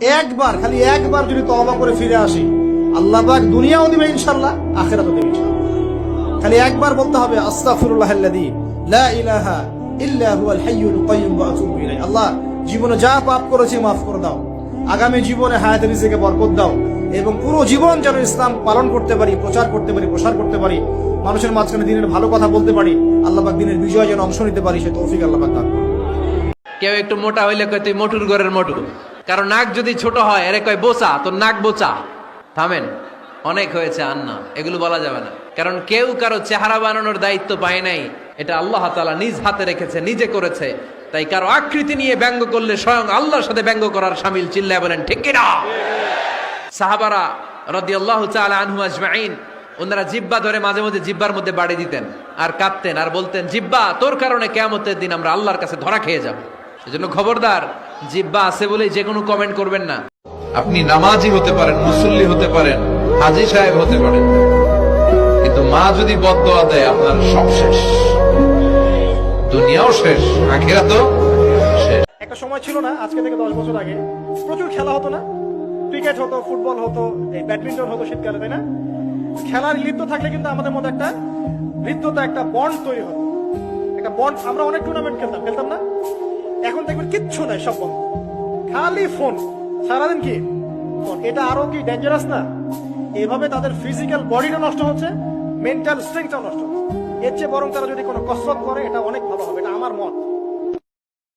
একবার, খালি একবার যদি তওবা করে ফিরে আসি, আল্লাহ পাক দুনিয়াও দিবে ইনশাআল্লাহ, আখিরাতও দিবে ইনশাআল্লাহ। খালি একবার বলতে হবে আস্তাগফিরুল্লাহাল্লাযী লা ইলাহা ইল্লা হুয়াল হাইয়ুল কাইয়্যুম ওয়া আতুবু ইলাইহি। আল্লাহ, জীবনে যা পাপ করেছি মাফ করে দাও, আগামী জীবনে হায়াতে রিজিকে বরকত দাও, এবং পুরো জীবন যেন ইসলাম পালন করতে পারি, প্রচার করতে পারি, প্রসার করতে পারি, মানুষের মাঝখানে দিনের ভালো কথা বলতে পারি, আল্লাহ পাক দিনের বিজয় যেন অংশ নিতে পারি, সে তৌফিক আল্লাহ পাক দান করুন। কেউ একটু মোটা হইলে কয় তুই মোটুর ঘরের মোটু, কারণ নাক যদি ছোট হয় এরে কয় বোচা, তোর নাক বোচা। থামেন, অনেক হয়েছে আর না, এগুলো বলা যাবে না। কারণ কেউ কারো চেহারা বানানোর দায়িত্ব পায় নাই, এটা আল্লাহ তাআলা নিজ হাতে রেখেছে, নিজে করেছে। তাই কারো আকৃতি নিয়ে ব্যঙ্গ করলে স্বয়ং আল্লাহর সাথে ব্যঙ্গ করার শামিল। চিল্লায় বলেন ঠিক কিনা? সাহাবারা রাদিয়াল্লাহু তাআলা আনহু আজমাইন, ওনারা জিব্বা ধরে মাঝে মাঝে জিব্বার মধ্যে বাড়ি দিতেন আর কাঁদতেন আর বলতেন, জিব্বা তোর কারণে কিয়ামতের দিন আমরা আল্লাহর কাছে ধরা খেয়ে যাব। এজন্য খবরদার, জিব্বা আছে বলে যে কোনো কমেন্ট করবেন না। আপনি নামাজি হতে পারেন, মুসল্লি হতে পারেন, হাজী সাহেব হতে পারেন, কিন্তু মা যদি বদদোয়া দেয় আপনার সব শেষ, দুনিয়াও শেষ, আখিরাতও শেষ। একটা সময় ছিল না, আজকে থেকে 10 বছর আগে প্রচুর খেলা হতো না? ক্রিকেট হতো, ফুটবল হতো, এই ব্যাডমিন্টন হতো শীতকালে, তাই না? খেলার লিপ্ত থাকলে কিন্তু আমাদের মধ্যে একটা হৃদ্যতা, একটা বন্ড তৈরি হতো, একটা বন্ড। আমরা অনেক টুর্নামেন্ট খেলতাম না? এখন দেখবেন কিচ্ছু নাই, সব বন্ধ, খালি ফোন, সারাদিন কি ফোন। এটা আরো কি ডেঞ্জারাস না? এভাবে তাদের ফিজিক্যাল বডিটা নষ্ট হচ্ছে, মেন্টাল স্ট্রেংথটাও নষ্ট হচ্ছে। এর চেয়ে বরং তারা যদি কোনো কসরত করে, এটা অনেক ভালো হবে, এটা আমার মত।